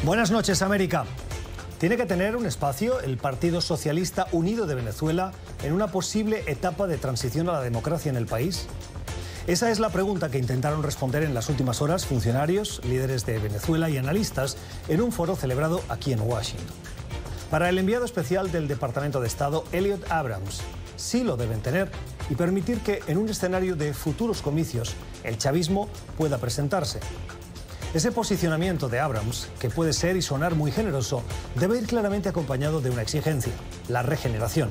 Buenas noches, América. ¿Tiene que tener un espacio el Partido Socialista Unido de Venezuela en una posible etapa de transición a la democracia en el país? Esa es la pregunta que intentaron responder en las últimas horas funcionarios, líderes de Venezuela y analistas en un foro celebrado aquí en Washington. Para el enviado especial del Departamento de Estado, Elliot Abrams, sí lo deben tener y permitir que en un escenario de futuros comicios el chavismo pueda presentarse. Ese posicionamiento de Abrams, que puede ser y sonar muy generoso, debe ir claramente acompañado de una exigencia: la regeneración.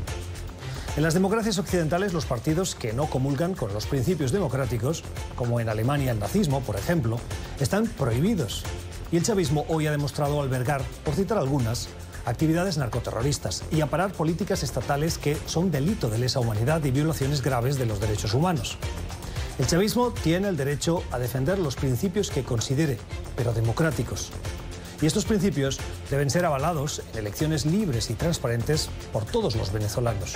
En las democracias occidentales, los partidos que no comulgan con los principios democráticos, como en Alemania el nazismo, por ejemplo, están prohibidos. Y el chavismo hoy ha demostrado albergar, por citar algunas, actividades narcoterroristas y amparar políticas estatales que son delito de lesa humanidad y violaciones graves de los derechos humanos. El chavismo tiene el derecho a defender los principios que considere, pero democráticos. Y estos principios deben ser avalados en elecciones libres y transparentes por todos los venezolanos.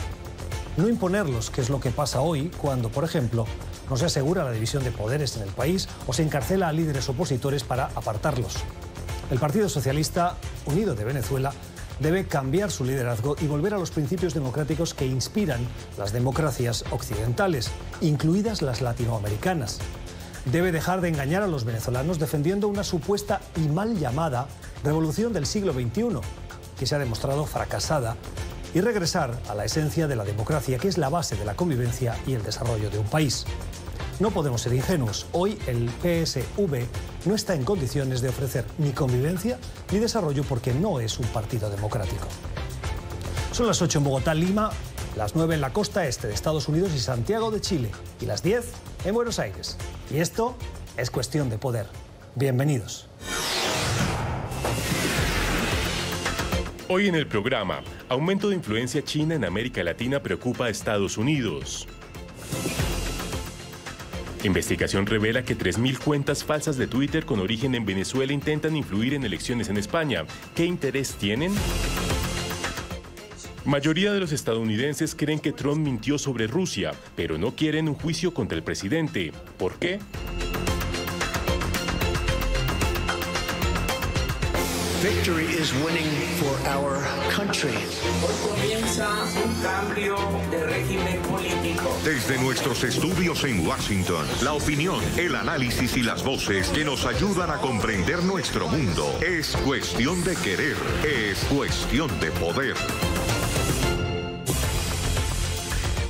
No imponerlos, que es lo que pasa hoy cuando, por ejemplo, no se asegura la división de poderes en el país o se encarcela a líderes opositores para apartarlos. El Partido Socialista Unido de Venezuela debe cambiar su liderazgo y volver a los principios democráticos que inspiran las democracias occidentales, incluidas las latinoamericanas. Debe dejar de engañar a los venezolanos defendiendo una supuesta y mal llamada revolución del siglo XXI, que se ha demostrado fracasada, y regresar a la esencia de la democracia, que es la base de la convivencia y el desarrollo de un país. No podemos ser ingenuos. Hoy el PSV no está en condiciones de ofrecer ni convivencia ni desarrollo porque no es un partido democrático. Son las 8 en Bogotá, Lima, las 9 en la costa este de Estados Unidos y Santiago de Chile, y las 10 en Buenos Aires. Y esto es Cuestión de Poder. Bienvenidos. Hoy en el programa, aumento de influencia china en América Latina preocupa a Estados Unidos. Investigación revela que 3.000 cuentas falsas de Twitter con origen en Venezuela intentan influir en elecciones en España. ¿Qué interés tienen? Mayoría de los estadounidenses creen que Trump mintió sobre Rusia, pero no quieren un juicio contra el presidente. ¿Por qué? Victory is winning for our country. Hoy comienza un cambio de régimen político. Desde nuestros estudios en Washington, la opinión, el análisis y las voces que nos ayudan a comprender nuestro mundo. Es cuestión de querer, es cuestión de poder.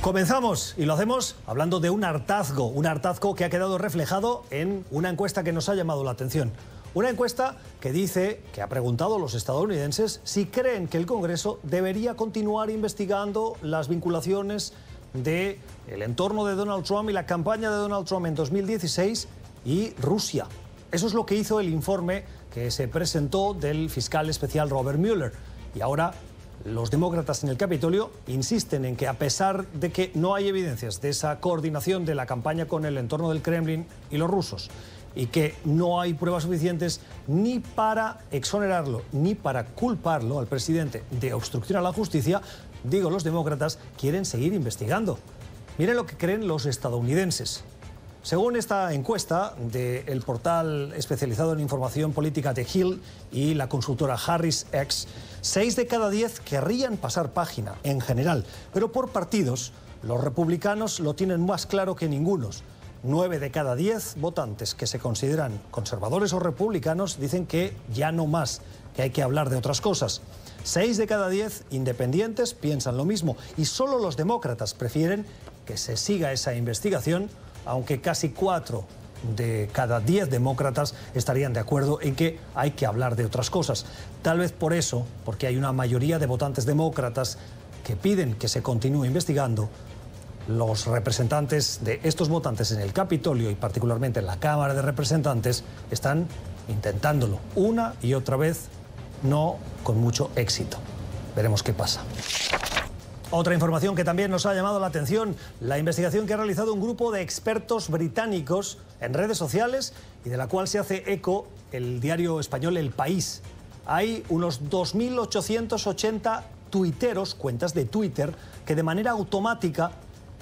Comenzamos y lo hacemos hablando de un hartazgo que ha quedado reflejado en una encuesta que nos ha llamado la atención. Una encuesta que dice, que ha preguntado a los estadounidenses si creen que el Congreso debería continuar investigando las vinculaciones del entorno de Donald Trump y la campaña de Donald Trump en 2016 y Rusia. Eso es lo que hizo el informe que se presentó del fiscal especial Robert Mueller. Y ahora los demócratas en el Capitolio insisten en que, a pesar de que no hay evidencias de esa coordinación de la campaña con el entorno del Kremlin y los rusos, y que no hay pruebas suficientes ni para exonerarlo ni para culparlo al presidente de obstrucción a la justicia, los demócratas quieren seguir investigando. Miren lo que creen los estadounidenses. Según esta encuesta del portal especializado en información política The Hill y la consultora HarrisX, 6 de cada 10 querrían pasar página en general, pero por partidos los republicanos lo tienen más claro que ningunos. 9 de cada 10 votantes que se consideran conservadores o republicanos dicen que ya no más, que hay que hablar de otras cosas. 6 de cada 10 independientes piensan lo mismo y solo los demócratas prefieren que se siga esa investigación, aunque casi 4 de cada 10 demócratas estarían de acuerdo en que hay que hablar de otras cosas. Tal vez por eso, porque hay una mayoría de votantes demócratas que piden que se continúe investigando, los representantes de estos votantes en el Capitolio y particularmente en la Cámara de Representantes están intentándolo una y otra vez, no con mucho éxito. Veremos qué pasa. Otra información que también nos ha llamado la atención: la investigación que ha realizado un grupo de expertos británicos en redes sociales y de la cual se hace eco el diario español El País. Hay unos 2.880 tuiteros, cuentas de Twitter, que de manera automática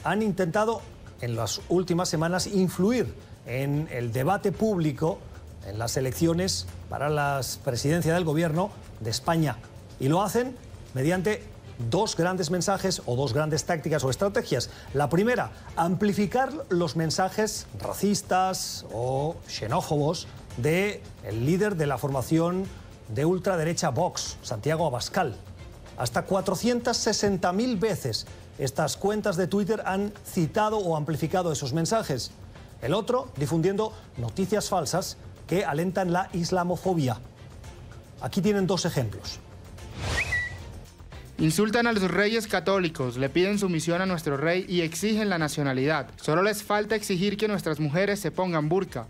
han intentado en las últimas semanas influir en el debate público en las elecciones para la presidencia del gobierno de España. Y lo hacen mediante dos grandes mensajes o dos grandes tácticas o estrategias. La primera, amplificar los mensajes racistas o xenófobos del líder de la formación de ultraderecha Vox, Santiago Abascal. Hasta 460.000 veces estas cuentas de Twitter han citado o amplificado esos mensajes. El otro, difundiendo noticias falsas que alentan la islamofobia. Aquí tienen dos ejemplos. Insultan a los reyes católicos, le piden sumisión a nuestro rey y exigen la nacionalidad. Solo les falta exigir que nuestras mujeres se pongan burka.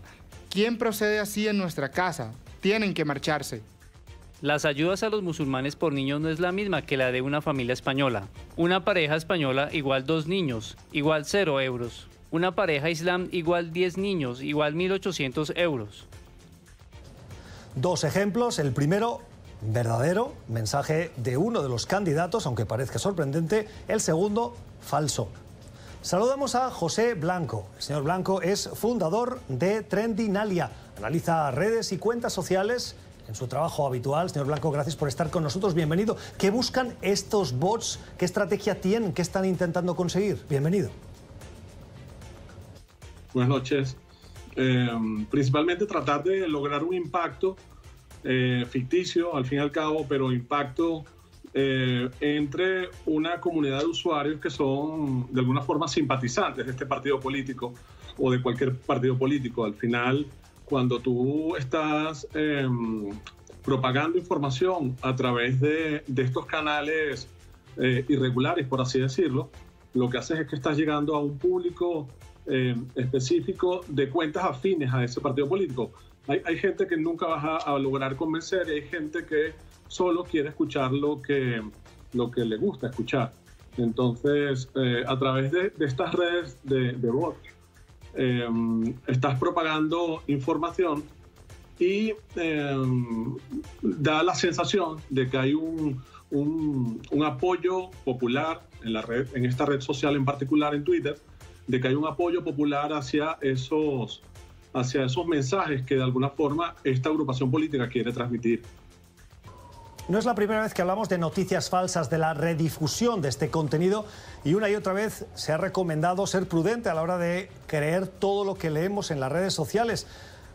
¿Quién procede así en nuestra casa? Tienen que marcharse. Las ayudas a los musulmanes por niños no es la misma que la de una familia española. Una pareja española igual 2 niños, igual 0 euros. Una pareja islam igual 10 niños, igual 1.800 euros. Dos ejemplos. El primero, verdadero, mensaje de uno de los candidatos, aunque parezca sorprendente. El segundo, falso. Saludamos a José Blanco. El señor Blanco es fundador de Trendinalia. Analiza redes y cuentas sociales en su trabajo habitual. Señor Blanco, gracias por estar con nosotros. Bienvenido. ¿Qué buscan estos bots? ¿Qué estrategia tienen? ¿Qué están intentando conseguir? Bienvenido. Buenas noches. Principalmente tratar de lograr un impacto ficticio, al fin y al cabo, pero impacto entre una comunidad de usuarios que son de alguna forma simpatizantes de este partido político o de cualquier partido político. Al final, cuando tú estás propagando información a través de estos canales irregulares, por así decirlo, lo que haces es que estás llegando a un público específico de cuentas afines a ese partido político. Hay gente que nunca vas a lograr convencer y hay gente que solo quiere escuchar lo que le gusta escuchar. Entonces, a través de estas redes de bots, estás propagando información y da la sensación de que hay un apoyo popular en la red, en esta red social en particular, en Twitter, de que hay un apoyo popular hacia esos mensajes que de alguna forma esta agrupación política quiere transmitir. No es la primera vez que hablamos de noticias falsas, de la redifusión de este contenido, y una y otra vez se ha recomendado ser prudente a la hora de creer todo lo que leemos en las redes sociales.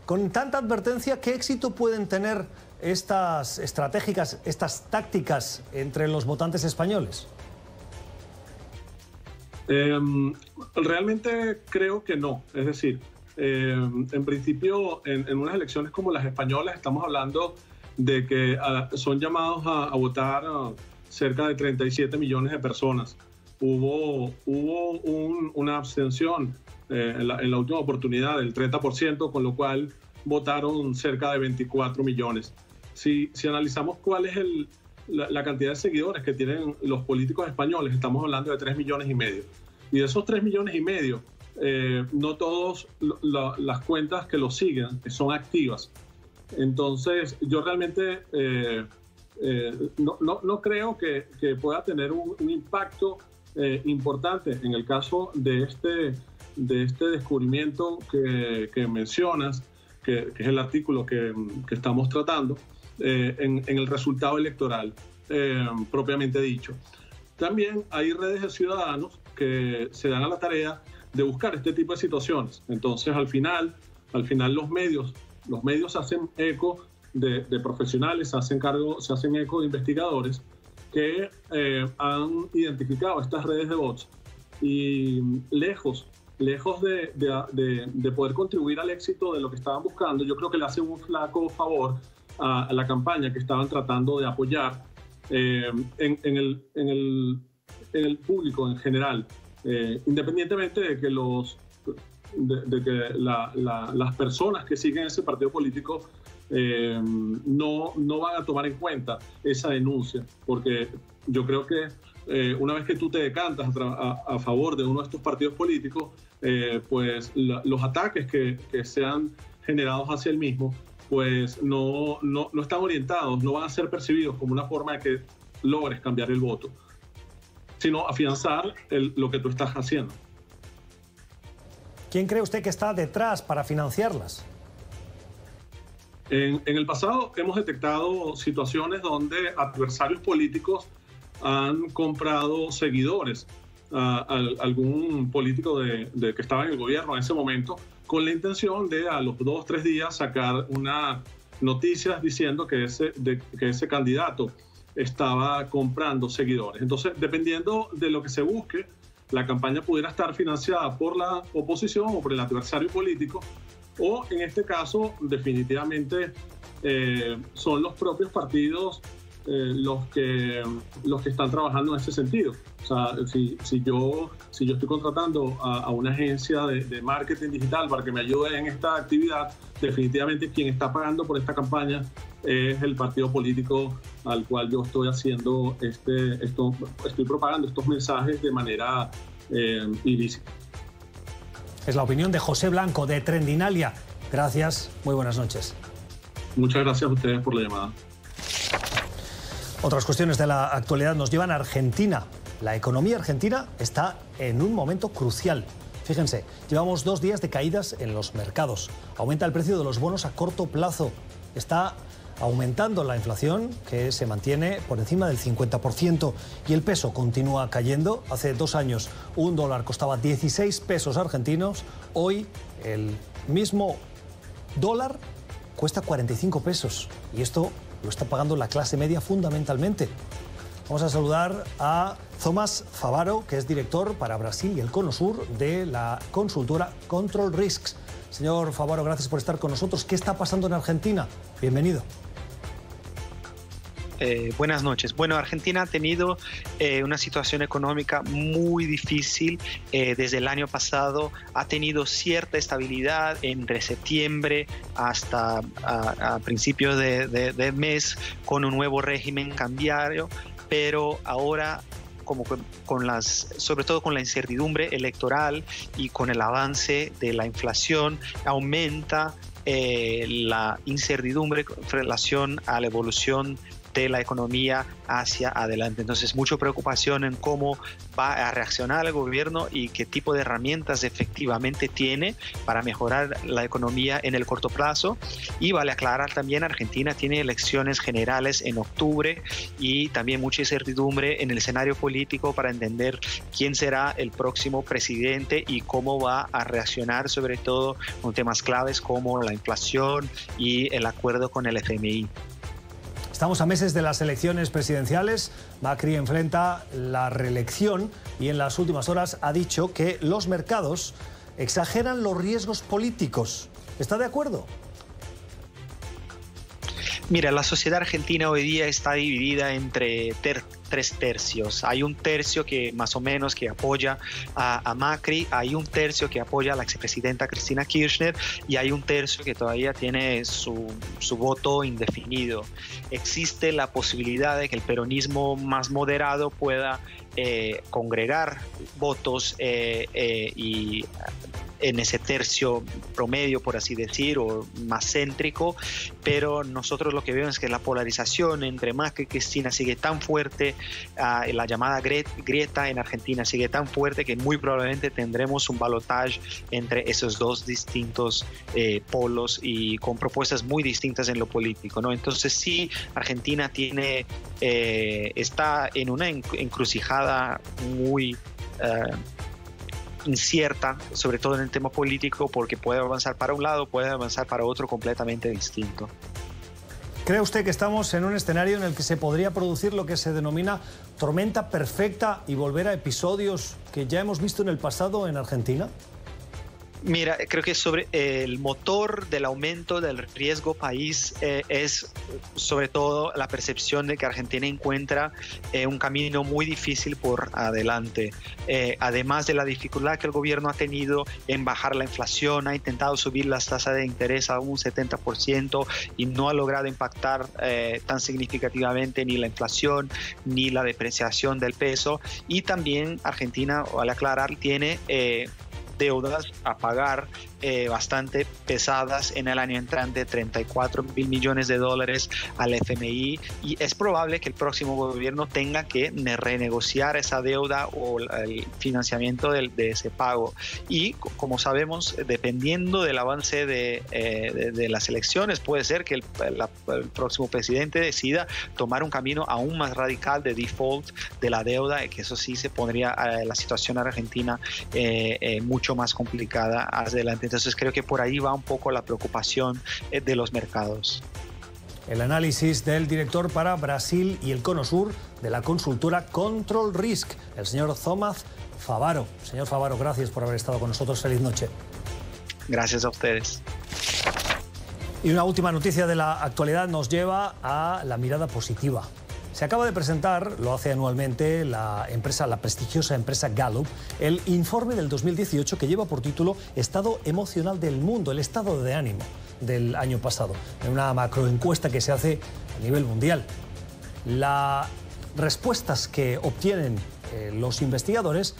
Con tanta advertencia, ¿qué éxito pueden tener estas estratégicas, estas tácticas entre los votantes españoles? Realmente creo que no. Es decir, en principio, en unas elecciones como las españolas, estamos hablando de que son llamados a votar cerca de 37 millones de personas. Hubo una abstención en la última oportunidad del 30%, con lo cual votaron cerca de 24 millones. Si analizamos cuál es la cantidad de seguidores que tienen los políticos españoles, estamos hablando de 3,5 millones. Y de esos 3,5 millones, no todas las cuentas que los siguen son activas. Entonces, yo realmente no creo que pueda tener un impacto importante en el caso de este descubrimiento que mencionas, que es el artículo que estamos tratando, en el resultado electoral propiamente dicho. También hay redes de ciudadanos que se dan a la tarea de buscar este tipo de situaciones. Entonces, al final los medios hacen eco de profesionales, se hacen eco de investigadores que han identificado estas redes de bots y lejos de poder contribuir al éxito de lo que estaban buscando, yo creo que le hacen un flaco favor a la campaña que estaban tratando de apoyar en el público en general, independientemente de que las personas que siguen ese partido político no van a tomar en cuenta esa denuncia, porque yo creo que una vez que tú te decantas a favor de uno de estos partidos políticos, pues los ataques que sean generados hacia el mismo, pues no están orientados, no van a ser percibidos como una forma de que logres cambiar el voto, sino afianzar lo que tú estás haciendo. ¿Quién cree usted que está detrás para financiarlas? En el pasado hemos detectado situaciones donde adversarios políticos han comprado seguidores a algún político que estaba en el gobierno en ese momento, con la intención de a los 2 o 3 días sacar una noticia diciendo que ese candidato estaba comprando seguidores. Entonces, dependiendo de lo que se busque, la campaña pudiera estar financiada por la oposición o por el adversario político, o en este caso, definitivamente, son los propios partidos los que están trabajando en ese sentido. O sea, si yo estoy contratando a una agencia de marketing digital para que me ayude en esta actividad, definitivamente quien está pagando por esta campaña es el partido político al cual yo estoy haciendo estoy propagando estos mensajes de manera ilícita. Es la opinión de José Blanco, de Trendinalia. Gracias, muy buenas noches. Muchas gracias a ustedes por la llamada. Otras cuestiones de la actualidad nos llevan a Argentina. La economía argentina está en un momento crucial. Fíjense, llevamos 2 días de caídas en los mercados. Aumenta el precio de los bonos a corto plazo. Está aumentando la inflación, que se mantiene por encima del 50%, y el peso continúa cayendo. Hace 2 años un dólar costaba 16 pesos argentinos. Hoy el mismo dólar cuesta 45 pesos. Y esto lo está pagando la clase media fundamentalmente. Vamos a saludar a Thomas Favaro, que es director para Brasil y el Cono Sur de la consultora Control Risks. Señor Favaro, gracias por estar con nosotros. ¿Qué está pasando en Argentina? Bienvenido. Buenas noches. Bueno, Argentina ha tenido una situación económica muy difícil desde el año pasado. Ha tenido cierta estabilidad entre septiembre hasta a principios de mes con un nuevo régimen cambiario, pero ahora, sobre todo con la incertidumbre electoral y con el avance de la inflación, aumenta la incertidumbre en relación a la evolución de la economía hacia adelante. Entonces, mucha preocupación en cómo va a reaccionar el gobierno y qué tipo de herramientas efectivamente tiene para mejorar la economía en el corto plazo. Y vale aclarar también, Argentina tiene elecciones generales en octubre y también mucha incertidumbre en el escenario político para entender quién será el próximo presidente y cómo va a reaccionar, sobre todo con temas claves como la inflación y el acuerdo con el FMI. Estamos a meses de las elecciones presidenciales. Macri enfrenta la reelección y en las últimas horas ha dicho que los mercados exageran los riesgos políticos. ¿Está de acuerdo? Mira, la sociedad argentina hoy día está dividida entre 3 tercios. Hay un tercio que más o menos que apoya a Macri, hay un tercio que apoya a la expresidenta Cristina Kirchner y hay un tercio que todavía tiene su voto indefinido. Existe la posibilidad de que el peronismo más moderado pueda congregar votos y en ese tercio promedio, por así decir, o más céntrico, pero nosotros lo que vemos es que la polarización entre Macri y Cristina sigue tan fuerte, la llamada grieta en Argentina sigue tan fuerte que muy probablemente tendremos un balotaje entre esos 2 distintos polos y con propuestas muy distintas en lo político, ¿no? Entonces sí, Argentina está en una encrucijada muy incierta, sobre todo en el tema político, porque puede avanzar para un lado, puede avanzar para otro completamente distinto. ¿Cree usted que estamos en un escenario en el que se podría producir lo que se denomina tormenta perfecta y volver a episodios que ya hemos visto en el pasado en Argentina? Mira, creo que sobre el motor del aumento del riesgo país es sobre todo la percepción de que Argentina encuentra un camino muy difícil por adelante. Además de la dificultad que el gobierno ha tenido en bajar la inflación, ha intentado subir las tasas de interés a un 70% y no ha logrado impactar tan significativamente ni la inflación ni la depreciación del peso. Y también Argentina, vale aclarar, tiene deudas a pagar bastante pesadas en el año entrante, 34.000 millones de dólares al FMI, y es probable que el próximo gobierno tenga que renegociar esa deuda o el financiamiento de ese pago. Y como sabemos, dependiendo del avance de las elecciones, puede ser que el próximo presidente decida tomar un camino aún más radical de default de la deuda, que eso sí se pondría la situación argentina mucho más complicada hacia adelante. Entonces creo que por ahí va un poco la preocupación de los mercados. El análisis del director para Brasil y el Cono Sur de la consultora Control Risk, el señor Thomas Favaro. Señor Favaro, gracias por haber estado con nosotros. Feliz noche. Gracias a ustedes. Y una última noticia de la actualidad nos lleva a la mirada positiva. Se acaba de presentar, lo hace anualmente la prestigiosa empresa Gallup, el informe del 2018 que lleva por título Estado emocional del mundo, el estado de ánimo del año pasado, en una macroencuesta que se hace a nivel mundial. Las respuestas que obtienen los investigadores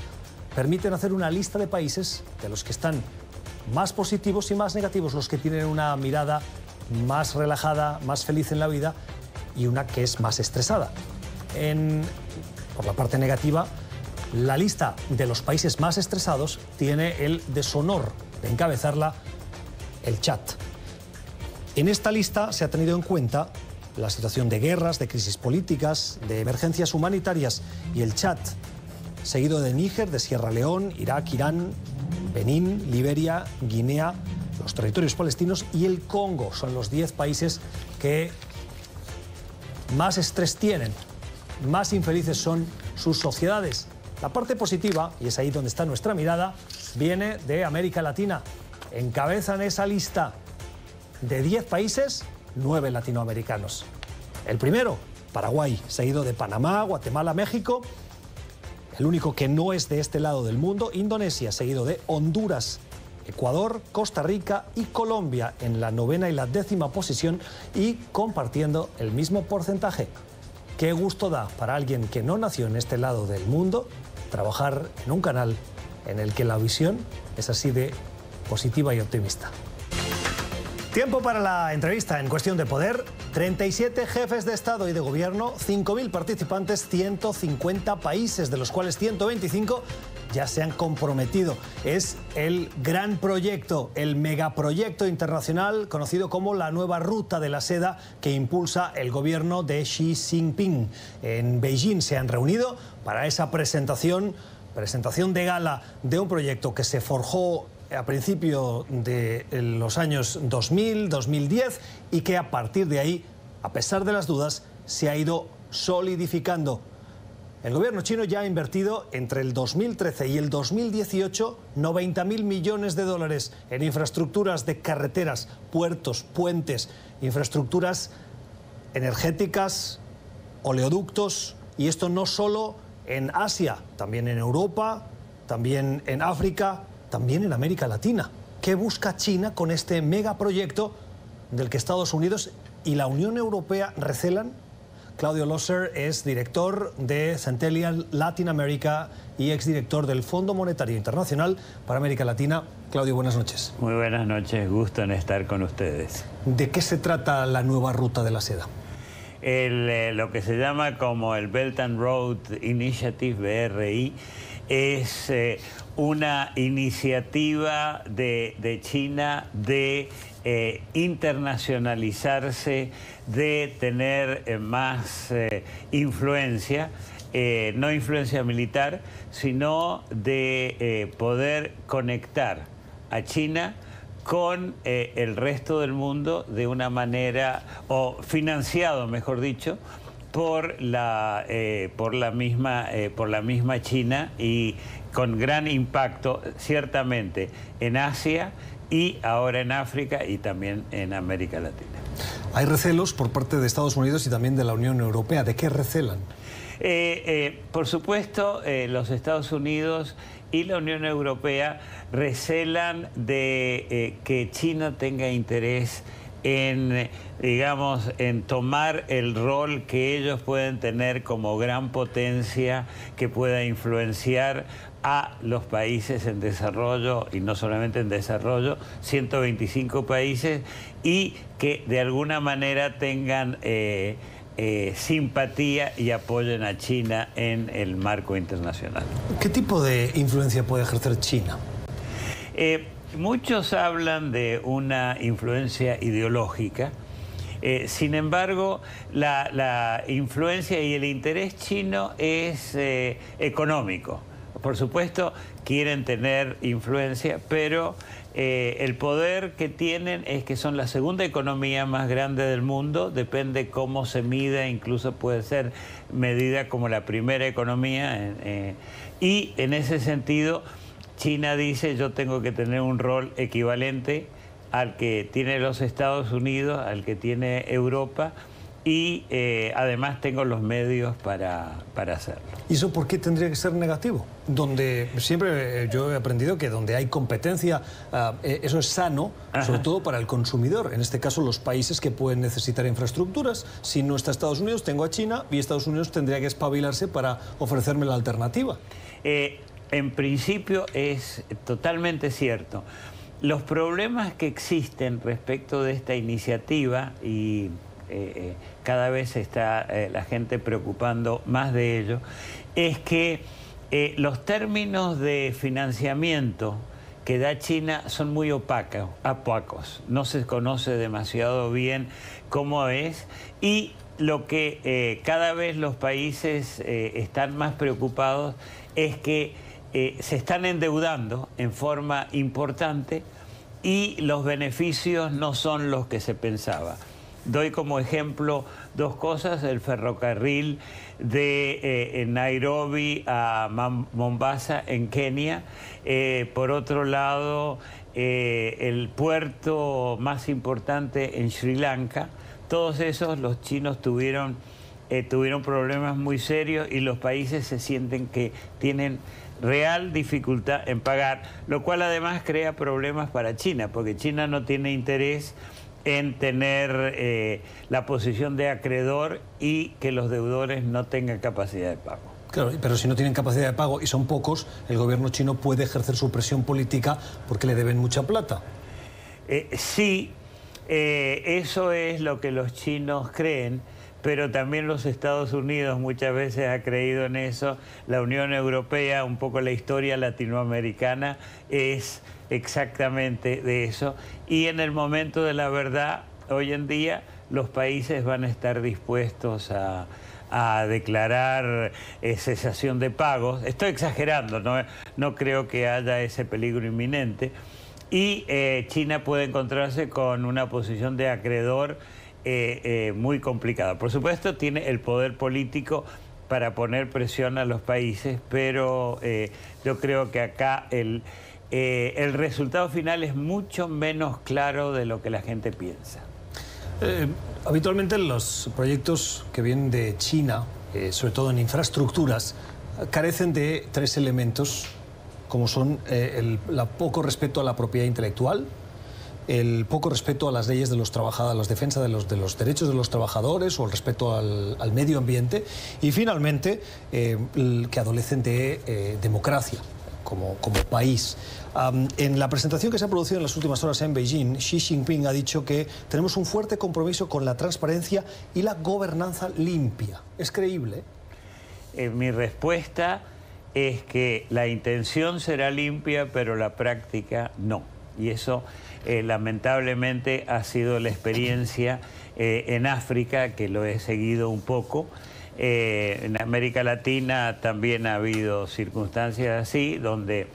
permiten hacer una lista de países de los que están más positivos y más negativos, los que tienen una mirada más relajada, más feliz en la vida, y una que es más estresada. Por la parte negativa, la lista de los países más estresados tiene el deshonor de encabezarla el Chad. En esta lista se ha tenido en cuenta la situación de guerras, de crisis políticas, de emergencias humanitarias, y el Chad, seguido de Níger, de Sierra León, Irak, Irán, Benín, Liberia, Guinea, los territorios palestinos y el Congo. Son los 10 países que más estrés tienen, más infelices son sus sociedades. La parte positiva, y es ahí donde está nuestra mirada, viene de América Latina. Encabezan esa lista de 10 países, 9 latinoamericanos. El primero, Paraguay, seguido de Panamá, Guatemala, México. El único que no es de este lado del mundo, Indonesia, seguido de Honduras, Ecuador, Costa Rica y Colombia en la 9ª y la 10ª posición, y compartiendo el mismo porcentaje. Qué gusto da para alguien que no nació en este lado del mundo trabajar en un canal en el que la visión es así de positiva y optimista. Tiempo para la entrevista en Cuestión de Poder. 37 jefes de Estado y de Gobierno, 5.000 participantes, 150 países, de los cuales 125 ya se han comprometido. Es el gran proyecto, el megaproyecto internacional conocido como la Nueva Ruta de la Seda, que impulsa el gobierno de Xi Jinping. En Beijing se han reunido para esa presentación de gala de un proyecto que se forjó a principio de los años 2000, 2010, y que a partir de ahí, a pesar de las dudas, se ha ido solidificando. El gobierno chino ya ha invertido entre el 2013 y el 2018 90.000 millones de dólares en infraestructuras de carreteras, puertos, puentes, infraestructuras energéticas, oleoductos, y esto no solo en Asia, también en Europa, también en África, también en América Latina. ¿Qué busca China con este megaproyecto del que Estados Unidos y la Unión Europea recelan? Claudio Loser es director de Centennial Latin America y exdirector del Fondo Monetario Internacional para América Latina. Claudio, buenas noches. Muy buenas noches, gusto en estar con ustedes. ¿De qué se trata la Nueva Ruta de la Seda? Lo que se llama como el Belt and Road Initiative, BRI, es una iniciativa de China de internacionalizarse, de tener más influencia, no influencia militar, sino de poder conectar a China con el resto del mundo de una manera, o financiado, mejor dicho, por la misma China, y con gran impacto ciertamente en Asia y ahora en África y también en América Latina. Hay recelos por parte de Estados Unidos y también de la Unión Europea. ¿De qué recelan? Por supuesto, los Estados Unidos y la Unión Europea recelan de que China tenga interés en, digamos, en tomar el rol que ellos pueden tener como gran potencia que pueda influenciar a los países en desarrollo, y no solamente en desarrollo, 125 países, y que de alguna manera tengan simpatía y apoyen a China en el marco internacional. ¿Qué tipo de influencia puede ejercer China? Muchos hablan de una influencia ideológica. Sin embargo, la influencia y el interés chino es económico. Por supuesto, quieren tener influencia, pero el poder que tienen es que son la segunda economía más grande del mundo, depende cómo se mida, incluso puede ser medida como la primera economía, y en ese sentido China dice: yo tengo que tener un rol equivalente al que tiene los Estados Unidos, al que tiene Europa, y además tengo los medios para hacerlo. ¿Y eso por qué tendría que ser negativo? Donde siempre yo he aprendido que donde hay competencia, eso es sano, sobre todo para el consumidor. En este caso, los países que pueden necesitar infraestructuras. Si no está Estados Unidos, tengo a China, y Estados Unidos tendría que espabilarse para ofrecerme la alternativa. En principio es totalmente cierto. Los problemas que existen respecto de esta iniciativa, y cada vez está la gente preocupando más de ello, es que los términos de financiamiento que da China son muy opacos. No se conoce demasiado bien cómo es, y lo que cada vez los países están más preocupados es que se están endeudando en forma importante y los beneficios no son los que se pensaba. Doy como ejemplo dos cosas: el ferrocarril de Nairobi a Mombasa, en Kenia. Por otro lado, el puerto más importante en Sri Lanka. Todos esos los chinos tuvieron problemas muy serios, y los países se sienten que tienen real dificultad en pagar, lo cual además crea problemas para China, porque China no tiene interés en tener la posición de acreedor y que los deudores no tengan capacidad de pago. Claro, pero si no tienen capacidad de pago y son pocos, el gobierno chino puede ejercer su presión política porque le deben mucha plata. Sí, eso es lo que los chinos creen, pero también los Estados Unidos muchas veces ha creído en eso. La Unión Europea, un poco la historia latinoamericana es exactamente de eso, y en el momento de la verdad, hoy en día, los países van a estar dispuestos a declarar cesación de pagos. Estoy exagerando, no creo que haya ese peligro inminente, y China puede encontrarse con una posición de acreedor muy complicada. Por supuesto, tiene el poder político para poner presión a los países, pero yo creo que acá el resultado final es mucho menos claro de lo que la gente piensa. Habitualmente los proyectos que vienen de China, sobre todo en infraestructuras, carecen de tres elementos, como son el poco respeto a la propiedad intelectual, el poco respeto a las leyes de los trabajadores, la defensa de los derechos de los trabajadores, o el respeto al medio ambiente, y finalmente que adolecen de democracia como país. En la presentación que se ha producido en las últimas horas en Beijing, Xi Jinping ha dicho que tenemos un fuerte compromiso con la transparencia y la gobernanza limpia. ¿Es creíble? Mi respuesta es que la intención será limpia, pero la práctica no. Y eso lamentablemente ha sido la experiencia en África, que lo he seguido un poco. En América Latina también ha habido circunstancias así, donde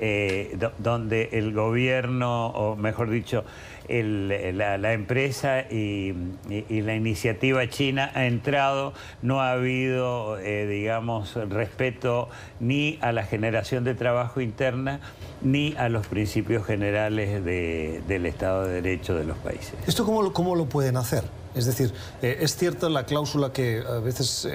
el gobierno, o mejor dicho, la empresa y la iniciativa china ha entrado, no ha habido, digamos, respeto ni a la generación de trabajo interna, ni a los principios generales del Estado de Derecho de los países. ¿Esto cómo lo pueden hacer? Es decir, es cierta la cláusula que a veces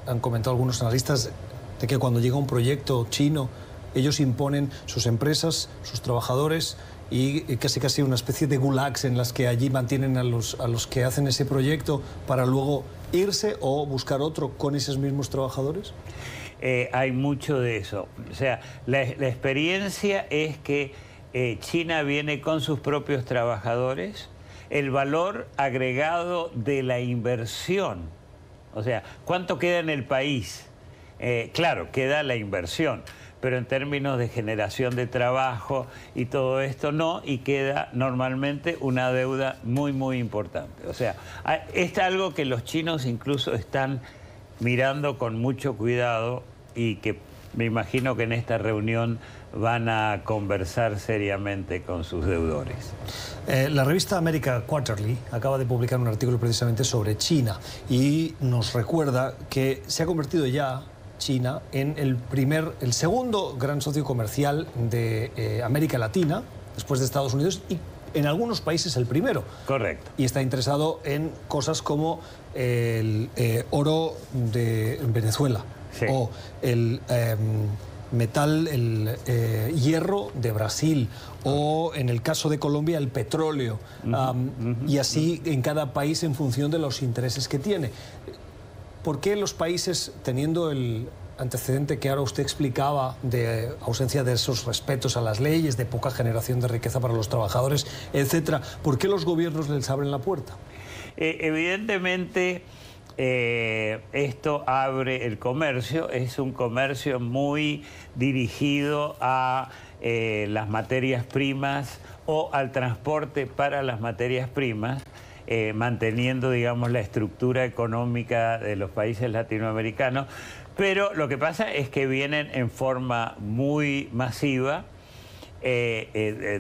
han comentado algunos analistas, de que cuando llega un proyecto chino, ellos imponen sus empresas, sus trabajadores, y casi una especie de gulags en las que allí mantienen a los que hacen ese proyecto para luego irse o buscar otro con esos mismos trabajadores? hay mucho de eso. O sea, la experiencia es que China viene con sus propios trabajadores, el valor agregado de la inversión, o sea, ¿cuánto queda en el país? Claro, queda la inversión, pero en términos de generación de trabajo y todo esto no, y queda normalmente una deuda muy, muy importante. O sea, es algo que los chinos incluso están mirando con mucho cuidado y que me imagino que en esta reunión van a conversar seriamente con sus deudores. La revista America Quarterly acaba de publicar un artículo precisamente sobre China y nos recuerda que se ha convertido ya China en el segundo gran socio comercial de América Latina, después de Estados Unidos, y en algunos países el primero. Correcto. Y está interesado en cosas como el oro de Venezuela, sí, o el metal, el hierro de Brasil, o en el caso de Colombia el petróleo, y así en cada país en función de los intereses que tiene. ¿Por qué los países, teniendo el antecedente que ahora usted explicaba de ausencia de esos respetos a las leyes, de poca generación de riqueza para los trabajadores, etcétera, por qué los gobiernos les abren la puerta? Evidentemente, esto abre el comercio, es un comercio muy dirigido a las materias primas o al transporte para las materias primas, manteniendo, digamos, la estructura económica de los países latinoamericanos, pero lo que pasa es que vienen en forma muy masiva,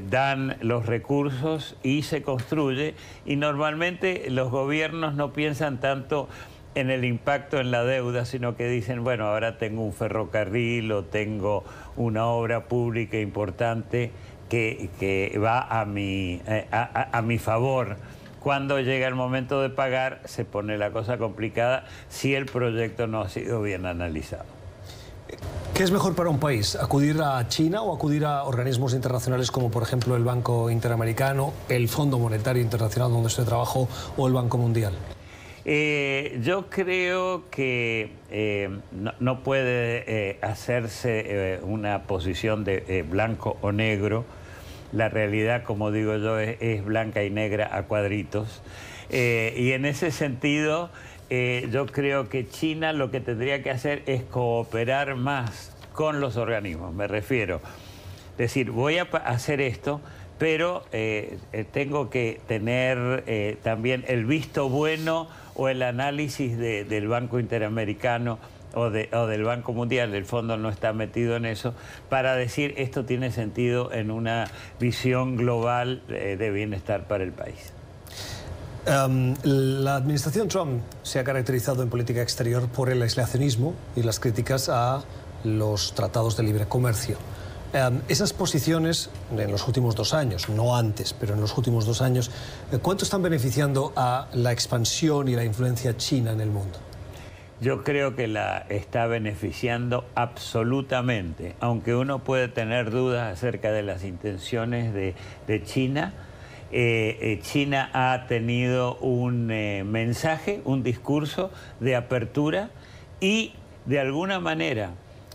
dan los recursos y se construye, y normalmente los gobiernos no piensan tanto en el impacto en la deuda, sino que dicen, bueno, ahora tengo un ferrocarril o tengo una obra pública importante que va a mi favor. Cuando llega el momento de pagar, se pone la cosa complicada si el proyecto no ha sido bien analizado. ¿Qué es mejor para un país? ¿Acudir a China o acudir a organismos internacionales como, por ejemplo, el Banco Interamericano, el Fondo Monetario Internacional, donde usted trabajó, o el Banco Mundial? Yo creo que no puede hacerse una posición de blanco o negro. La realidad, como digo yo, es blanca y negra a cuadritos. Y en ese sentido, yo creo que China lo que tendría que hacer es cooperar más con los organismos. Me refiero, decir, voy a hacer esto, pero tengo que tener también el visto bueno o el análisis del Banco Interamericano o del Banco Mundial. El fondo no está metido en eso, para decir esto tiene sentido en una visión global de bienestar para el país. La administración Trump se ha caracterizado en política exterior por el aislacionismo y las críticas a los tratados de libre comercio. Esas posiciones en los últimos 2 años, no antes, pero en los últimos 2 años, ¿cuánto están beneficiando a la expansión y la influencia china en el mundo? Yo creo que la está beneficiando absolutamente, aunque uno puede tener dudas acerca de las intenciones de China. China ha tenido un mensaje, un discurso de apertura y de alguna manera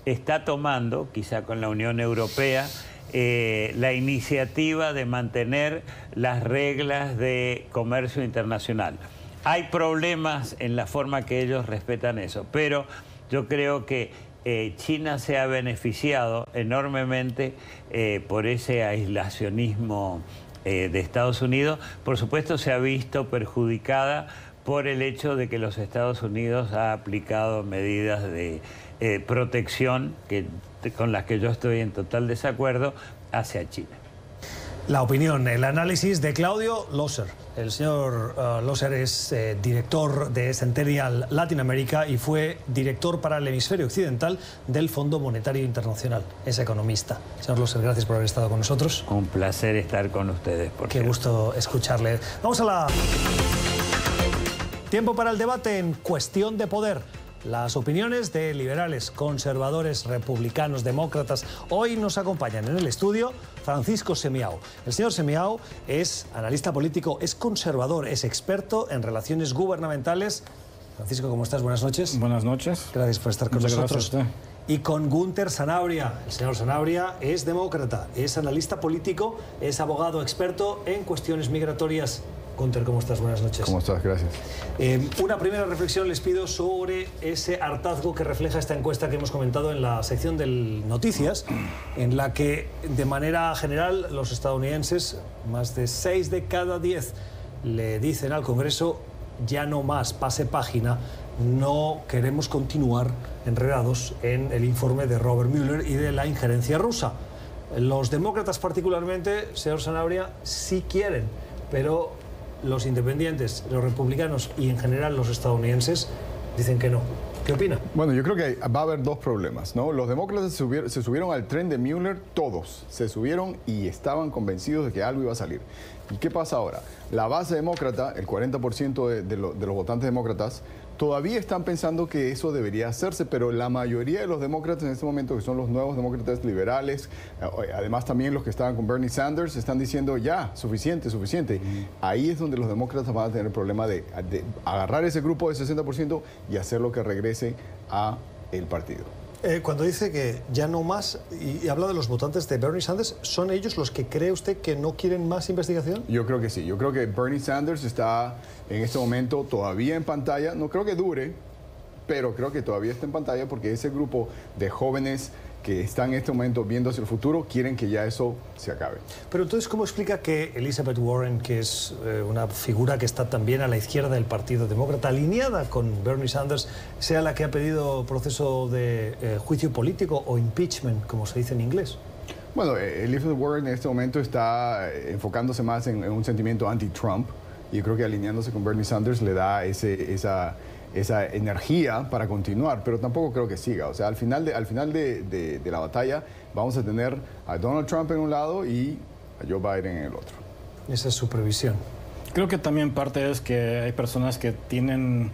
está tomando, quizá con la Unión Europea, la iniciativa de mantener las reglas de comercio internacional. Hay problemas en la forma que ellos respetan eso, pero yo creo que China se ha beneficiado enormemente por ese aislacionismo de Estados Unidos. Por supuesto, se ha visto perjudicada por el hecho de que los Estados Unidos ha aplicado medidas de protección con las que yo estoy en total desacuerdo hacia China. La opinión, el análisis de Claudio Loser. El señor Loser es director de Centennial Latinoamérica y fue director para el hemisferio occidental del Fondo Monetario Internacional. Es economista. Señor Loser, gracias por haber estado con nosotros. Un placer estar con ustedes. Qué gusto escucharle. Vamos a la... Tiempo para el debate en Cuestión de Poder. Las opiniones de liberales, conservadores, republicanos, demócratas. Hoy nos acompañan en el estudio Francisco Semiao. El señor Semiao es analista político, es conservador, es experto en relaciones gubernamentales Francisco, ¿cómo estás? Buenas noches. Buenas noches. Gracias por estar con Muchas nosotros. gracias a usted. Y con Gunter Sanabria. El señor Sanabria es demócrata, es analista político, es abogado experto en cuestiones migratorias. Gunter, ¿cómo estás? Buenas noches. ¿Cómo estás? Gracias. Una primera reflexión les pido sobre ese hartazgo que refleja esta encuesta que hemos comentado en la sección de noticias, en la que de manera general los estadounidenses, más de 6 de cada 10, le dicen al Congreso: ya no más, pase página, no queremos continuar enredados en el informe de Robert Mueller y de la injerencia rusa. Los demócratas particularmente, señor Sanabria, sí quieren, pero los independientes, los republicanos y en general los estadounidenses dicen que no. ¿Qué opina? Bueno, yo creo que va a haber dos problemas, ¿no? Los demócratas se subieron al tren de Mueller, todos se subieron y estaban convencidos de que algo iba a salir. ¿Y qué pasa ahora? La base demócrata, el 40% de los votantes demócratas, todavía están pensando que eso debería hacerse, pero la mayoría de los demócratas en este momento, que son los nuevos demócratas liberales, además también los que estaban con Bernie Sanders, están diciendo ya, suficiente, suficiente. Ahí es donde los demócratas van a tener el problema de agarrar ese grupo de 60% y hacerlo que regrese a el partido. Cuando dice que ya no más, y habla de los votantes de Bernie Sanders, ¿son ellos los que cree usted que no quieren más investigación? Yo creo que sí. Yo creo que Bernie Sanders está en este momento todavía en pantalla. No creo que dure, pero creo que todavía está en pantalla porque ese grupo de jóvenes que están en este momento viendo hacia el futuro quieren que ya eso se acabe. Pero entonces, ¿cómo explica que Elizabeth Warren, que es una figura que está también a la izquierda del Partido Demócrata, alineada con Bernie Sanders, sea la que ha pedido proceso de juicio político o impeachment, como se dice en inglés? Bueno, Elizabeth Warren en este momento está enfocándose más en un sentimiento anti-Trump y yo creo que alineándose con Bernie Sanders le da esa energía para continuar, pero tampoco creo que siga. O sea, al final de la batalla vamos a tener a Donald Trump en un lado y a Joe Biden en el otro. Esa es su previsión. Creo que también parte es que hay personas que tienen,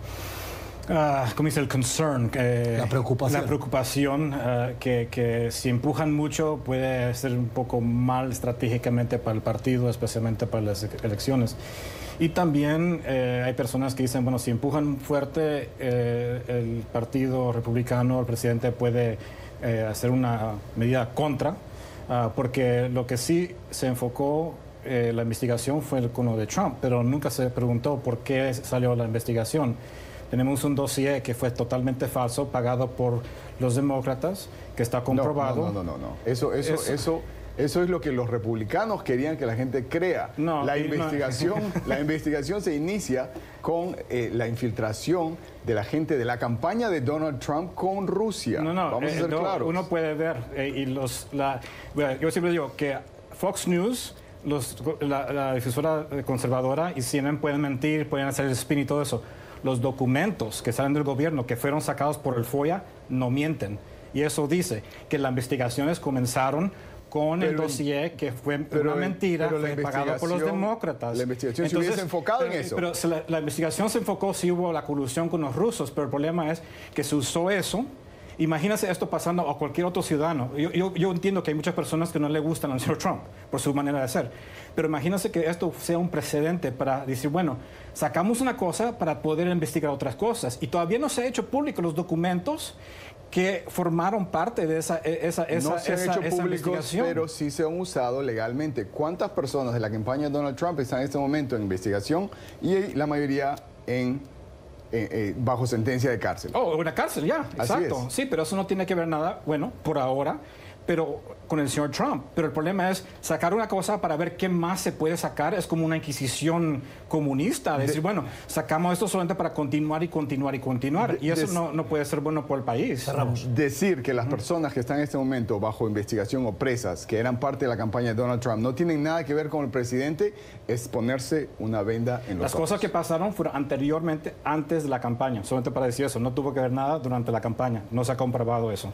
¿cómo dice? El concern. La preocupación. La preocupación, que si empujan mucho puede ser un poco mal estratégicamente para el partido, especialmente para las elecciones. Y también hay personas que dicen, bueno, si empujan fuerte, el partido republicano, el presidente puede hacer una medida contra, porque lo que sí se enfocó la investigación fue con lo de Trump, pero nunca se preguntó por qué salió la investigación. Tenemos un dossier que fue totalmente falso, pagado por los demócratas, que está comprobado. No. Eso es lo que los republicanos querían que la gente crea. La investigación se inicia con la infiltración de la gente de la campaña de Donald Trump con Rusia. Vamos a ser claros. Uno puede ver, yo siempre digo que Fox News, la difusora conservadora y CNN pueden mentir, pueden hacer el spin y todo eso. Los documentos que salen del gobierno, que fueron sacados por el FOIA, no mienten. Y eso dice que las investigaciones comenzaron con el dossier que fue una mentira, fue pagado por los demócratas. La investigación se hubiese enfocado en eso. Pero la investigación se enfocó si hubo la colusión con los rusos, pero el problema es que se usó eso. Imagínese esto pasando a cualquier otro ciudadano. Yo entiendo que hay muchas personas que no le gustan al señor Trump por su manera de ser, pero imagínese que esto sea un precedente para decir, bueno, sacamos una cosa para poder investigar otras cosas. Y todavía no se ha hecho público los documentos que formaron parte de esa no se han hecho públicos, investigación. Pero sí se han usado legalmente. ¿Cuántas personas de la campaña de Donald Trump están en este momento en investigación y la mayoría bajo sentencia de cárcel? Una cárcel, ya, exacto. Sí, pero eso no tiene que ver nada, bueno, por ahora, pero con el señor Trump. Pero el problema es sacar una cosa para ver qué más se puede sacar. Es como una inquisición comunista. Decir, bueno, sacamos esto solamente para continuar y continuar y continuar. Y eso no puede ser bueno por el país. Cerramos. Decir que las personas que están en este momento bajo investigación o presas, que eran parte de la campaña de Donald Trump, no tienen nada que ver con el presidente, es ponerse una venda en los ojos. Las cosas que pasaron fueron anteriormente, antes de la campaña. Solamente para decir eso, no tuvo que ver nada durante la campaña. No se ha comprobado eso.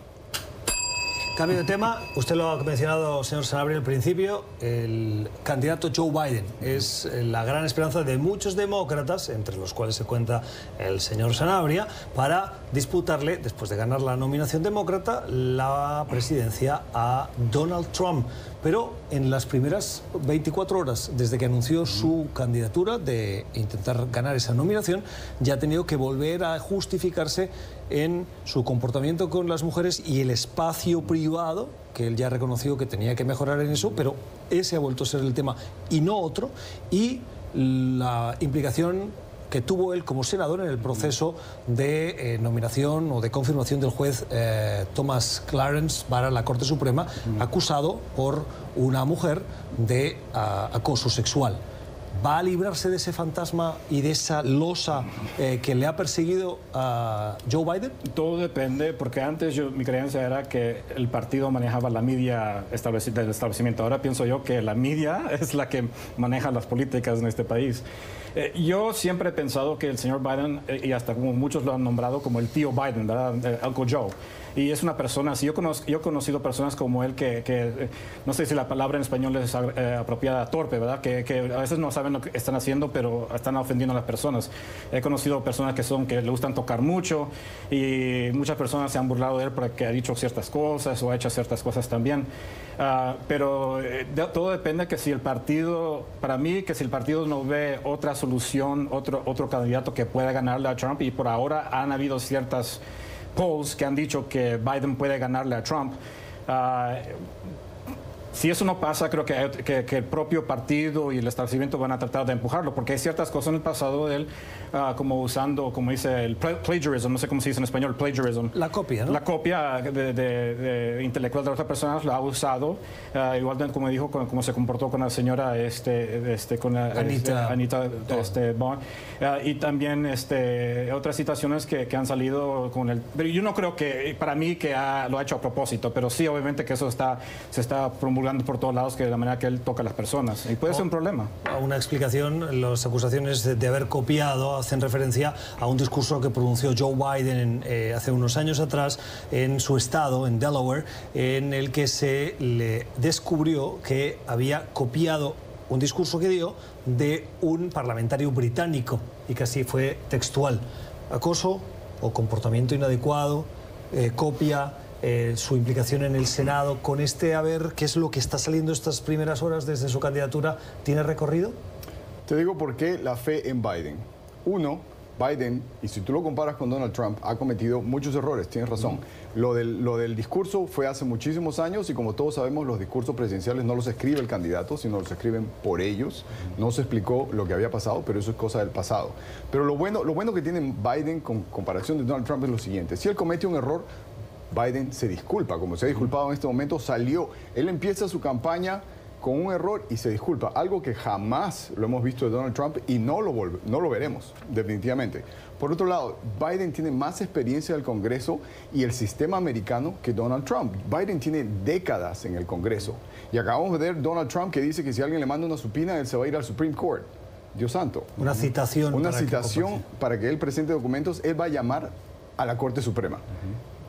Cambio de tema, usted lo ha mencionado, señor Sanabria, al principio, el candidato Joe Biden es la gran esperanza de muchos demócratas, entre los cuales se cuenta el señor Sanabria, para disputarle, después de ganar la nominación demócrata, la presidencia a Donald Trump. pero en las primeras 24 horas desde que anunció su candidatura de intentar ganar esa nominación, ya ha tenido que volver a justificarse en su comportamiento con las mujeres y el espacio privado, que él ya ha reconocido que tenía que mejorar en eso, pero ese ha vuelto a ser el tema y no otro, y la implicación que tuvo él como senador en el proceso de nominación o de confirmación del juez Thomas Clarence para la Corte Suprema, acusado por una mujer de acoso sexual. ¿Va a librarse de ese fantasma y de esa losa que le ha perseguido a Joe Biden? Todo depende, porque antes mi creencia era que el partido manejaba la media del establecimiento. Ahora pienso yo que la media es la que maneja las políticas en este país. Yo siempre he pensado que el señor Biden, y hasta como muchos lo han nombrado como el tío Biden, ¿verdad? Uncle Joe. Y es una persona así. Yo he conocido personas como él que no sé si la palabra en español es apropiada, torpe, ¿verdad? Que a veces no saben lo que están haciendo, pero están ofendiendo a las personas. He conocido personas que le gustan tocar mucho, y muchas personas se han burlado de él porque ha dicho ciertas cosas o ha hecho ciertas cosas también. Pero todo depende que si el partido, para mí, que si el partido no ve otra solución, otro candidato que pueda ganarle a Trump, y por ahora han habido ciertas polls que han dicho que Biden puede ganarle a Trump. Si eso no pasa, creo que el propio partido y el establecimiento van a tratar de empujarlo, porque hay ciertas cosas en el pasado de él, como usando, como dice, el plagiarism, no sé cómo se dice en español, plagiarism. La copia, ¿no? La copia de intelectual de otras personas lo ha usado, igual como dijo, como se comportó con la señora con Anita Bond, y también otras situaciones que han salido con él. Pero yo no creo que, para mí, que lo ha hecho a propósito, pero sí, obviamente, que eso se está promulgando por todos lados, que de la manera que él toca a las personas, y puede ser un problema. Una explicación: las acusaciones de haber copiado hacen referencia a un discurso que pronunció Joe Biden hace unos años atrás en su estado, en Delaware, en el que se le descubrió que había copiado un discurso que dio de un parlamentario británico, y que así fue textual: acoso o comportamiento inadecuado, copia. Su implicación en el Senado, con a ver qué es lo que está saliendo estas primeras horas desde su candidatura, ¿tiene recorrido? Te digo por qué la fe en Biden. Uno, Biden, y si tú lo comparas con Donald Trump, ha cometido muchos errores, tienes razón. Lo del discurso fue hace muchísimos años, y como todos sabemos, los discursos presidenciales no los escribe el candidato, sino los escriben por ellos. No se explicó lo que había pasado, pero eso es cosa del pasado. Pero lo bueno que tiene Biden con comparación de Donald Trump es lo siguiente: si él comete un error, Biden se disculpa, como se ha disculpado en este momento. Él empieza su campaña con un error y se disculpa, algo que jamás lo hemos visto de Donald Trump, y no lo veremos, definitivamente. Por otro lado, Biden tiene más experiencia del Congreso y el sistema americano que Donald Trump. Biden tiene décadas en el Congreso, y acabamos de ver Donald Trump que dice que si alguien le manda una supina, él se va a ir al Supreme Court. Dios santo. Una citación. Una citación para que él presente documentos. Él va a llamar a la Corte Suprema.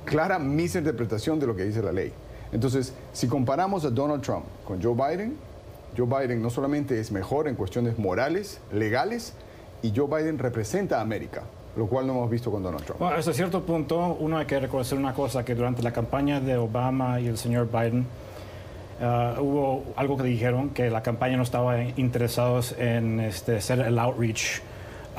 Clara misinterpretación de lo que dice la ley. Entonces, si comparamos a Donald Trump con Joe Biden no solamente es mejor en cuestiones morales, legales, y Joe Biden representa a América, lo cual no hemos visto con Donald Trump. Bueno, hasta cierto punto, uno hay que reconocer una cosa, que durante la campaña de Obama y el señor Biden, hubo algo que dijeron, que la campaña no estaba interesados en hacer el outreach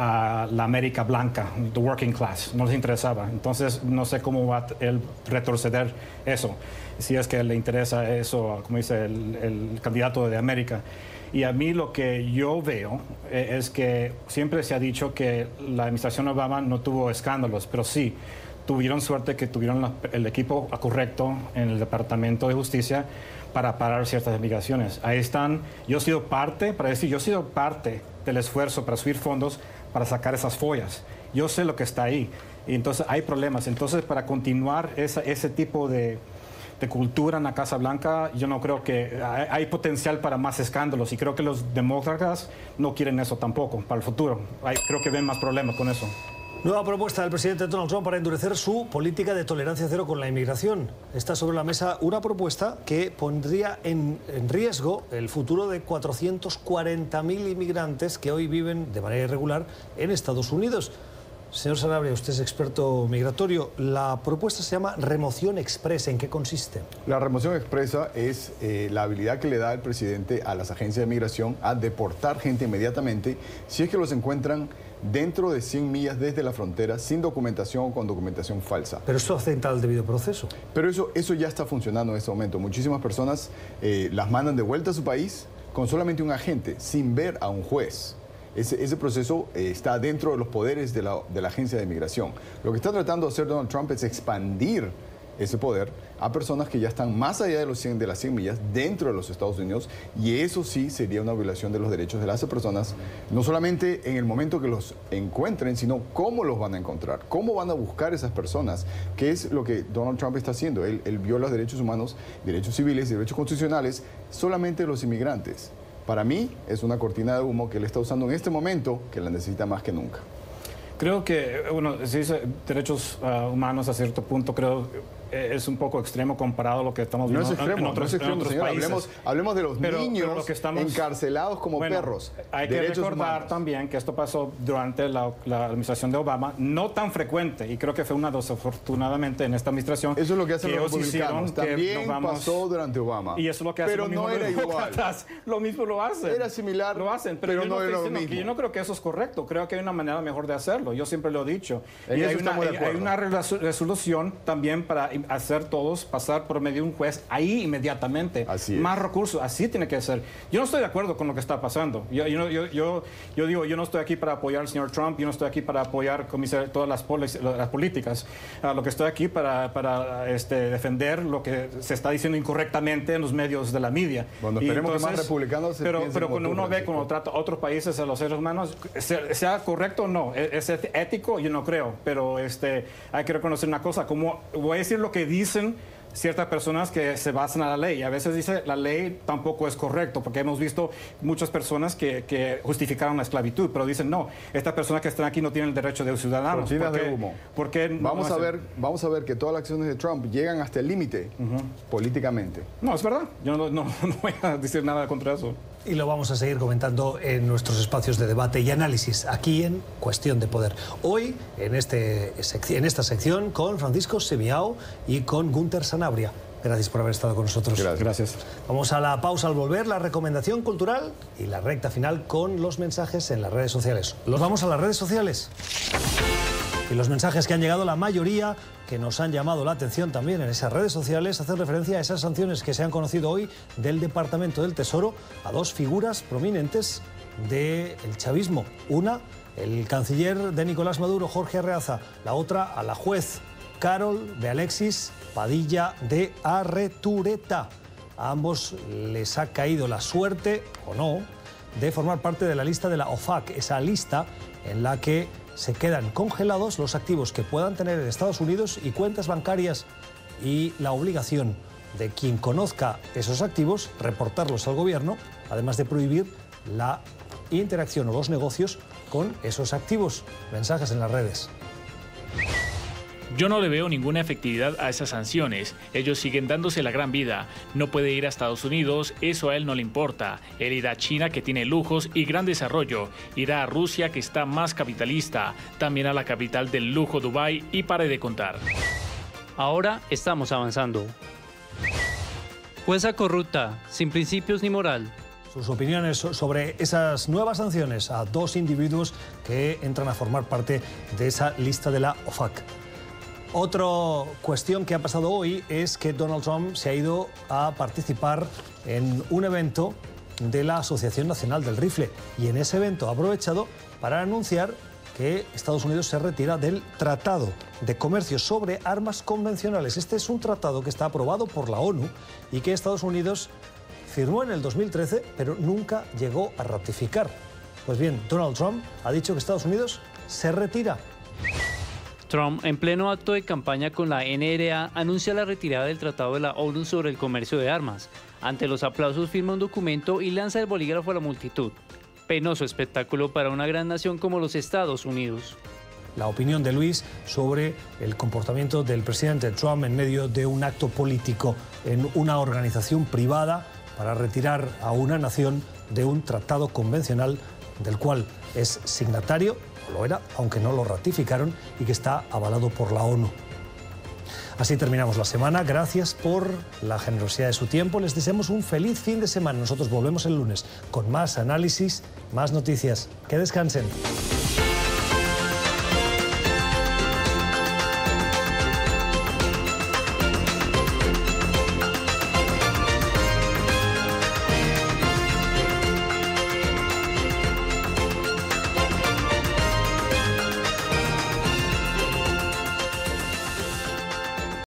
a la América blanca, the working class, no les interesaba. Entonces, no sé cómo va él retroceder eso, si es que le interesa eso, como dice el candidato de América. Y a mí lo que yo veo es que siempre se ha dicho que la administración Obama no tuvo escándalos, pero sí tuvieron suerte que tuvieron el equipo correcto en el Departamento de Justicia para parar ciertas investigaciones. Ahí están. Yo he sido parte del esfuerzo para subir fondos para sacar esas follas. Yo sé lo que está ahí. Y entonces hay problemas. Entonces, para continuar ese tipo de cultura en la Casa Blanca, yo no creo que hay potencial para más escándalos, y creo que los demócratas no quieren eso tampoco para el futuro. Creo que ven más problemas con eso. Nueva propuesta del presidente Donald Trump para endurecer su política de tolerancia cero con la inmigración. Está sobre la mesa una propuesta que pondría en riesgo el futuro de 440.000 inmigrantes que hoy viven de manera irregular en Estados Unidos. Señor Sanabria, usted es experto migratorio. La propuesta se llama remoción expresa. ¿En qué consiste? La remoción expresa es la habilidad que le da el presidente a las agencias de migración a deportar gente inmediatamente si es que los encuentran dentro de 100 millas desde la frontera sin documentación o con documentación falsa. Pero esto afecta al debido proceso. Pero eso ya está funcionando en este momento. Muchísimas personas las mandan de vuelta a su país con solamente un agente, sin ver a un juez. Ese proceso está dentro de los poderes de la agencia de migración. Lo que está tratando de hacer Donald Trump es expandir ese poder a personas que ya están más allá de las 100 millas dentro de los Estados Unidos, y eso sí sería una violación de los derechos de las personas, no solamente en el momento que los encuentren, sino cómo los van a encontrar, cómo van a buscar esas personas, que es lo que Donald Trump está haciendo. Él viola los derechos humanos, derechos civiles, derechos constitucionales, solamente de los inmigrantes. Para mí es una cortina de humo que él está usando en este momento, que la necesita más que nunca. Creo que, bueno, si dice derechos humanos a cierto punto, creo es un poco extremo comparado a lo que estamos viendo en otros países. Hablemos de los niños encarcelados como perros. Hay que recordar también que esto pasó durante la administración de Obama, no tan frecuente, y creo que fue una desafortunadamente en esta administración. Eso es lo que hacen los republicanos. También pasó durante Obama. Y eso es lo que hacen pero no era igual. Lo mismo lo hacen. Era similar. Lo hacen, pero yo no era lo mismo. Yo no creo que eso es correcto. Creo que hay una manera mejor de hacerlo. Yo siempre lo he dicho. Y hay una resolución también para hacer todos pasar por medio de un juez ahí inmediatamente. Más recursos, así tiene que ser. Yo no estoy de acuerdo con lo que está pasando. Yo digo, yo no estoy aquí para apoyar al señor Trump, yo no estoy aquí para apoyar todas las políticas. Lo que estoy aquí para defender lo que se está diciendo incorrectamente en los medios de la media. Bueno, esperemos que más republicanos pero cuando uno ve, cuando trata a otros países, a los seres humanos, sea correcto o no, es ético, yo no creo, pero hay que reconocer una cosa, como voy a decir lo que dicen ciertas personas que se basan a la ley. A veces dice la ley tampoco es correcto, porque hemos visto muchas personas que justificaron la esclavitud, pero dicen no, estas personas que están aquí no tienen el derecho de ciudadanos. Cortinas de humo. Vamos a ver que todas las acciones de Trump llegan hasta el límite políticamente. No, es verdad. Yo no voy a decir nada contra eso. Y lo vamos a seguir comentando en nuestros espacios de debate y análisis, aquí en Cuestión de Poder. Hoy, en esta sección, con Francisco Semiao y con Gunter Sanabria. Gracias por haber estado con nosotros. Gracias. Vamos a la pausa al volver, la recomendación cultural y la recta final con los mensajes en las redes sociales. ¿Los vamos a las redes sociales? Y los mensajes que han llegado, la mayoría que nos han llamado la atención también en esas redes sociales, hacen referencia a esas sanciones que se han conocido hoy del Departamento del Tesoro a dos figuras prominentes del chavismo. Una, el canciller de Nicolás Maduro, Jorge Arreaza. La otra, a la juez Carol de Alexis Padilla de Arretureta. A ambos les ha caído la suerte, o no, de formar parte de la lista de la OFAC, esa lista en la que se quedan congelados los activos que puedan tener en Estados Unidos y cuentas bancarias, y la obligación de quien conozca esos activos reportarlos al gobierno, además de prohibir la interacción o los negocios con esos activos. Mensajes en las redes. Yo no le veo ninguna efectividad a esas sanciones. Ellos siguen dándose la gran vida. No puede ir a Estados Unidos, eso a él no le importa. Él irá a China, que tiene lujos y gran desarrollo. Irá a Rusia, que está más capitalista. También a la capital del lujo, Dubái, y pare de contar. Ahora estamos avanzando. Jueza corrupta, sin principios ni moral. Sus opiniones sobre esas nuevas sanciones a dos individuos que entran a formar parte de esa lista de la OFAC. Otra cuestión que ha pasado hoy es que Donald Trump se ha ido a participar en un evento de la Asociación Nacional del Rifle, y en ese evento ha aprovechado para anunciar que Estados Unidos se retira del Tratado de Comercio sobre Armas Convencionales. Este es un tratado que está aprobado por la ONU y que Estados Unidos firmó en el 2013, pero nunca llegó a ratificar. Pues bien, Donald Trump ha dicho que Estados Unidos se retira. Trump, en pleno acto de campaña con la NRA, anuncia la retirada del Tratado de la ONU sobre el comercio de armas. Ante los aplausos firma un documento y lanza el bolígrafo a la multitud. Penoso espectáculo para una gran nación como los Estados Unidos. La opinión de Luis sobre el comportamiento del presidente Trump en medio de un acto político en una organización privada para retirar a una nación de un tratado convencional del cual es signatario, o lo era, aunque no lo ratificaron, y que está avalado por la ONU. Así terminamos la semana. Gracias por la generosidad de su tiempo. Les deseamos un feliz fin de semana. Nosotros volvemos el lunes con más análisis, más noticias. Que descansen.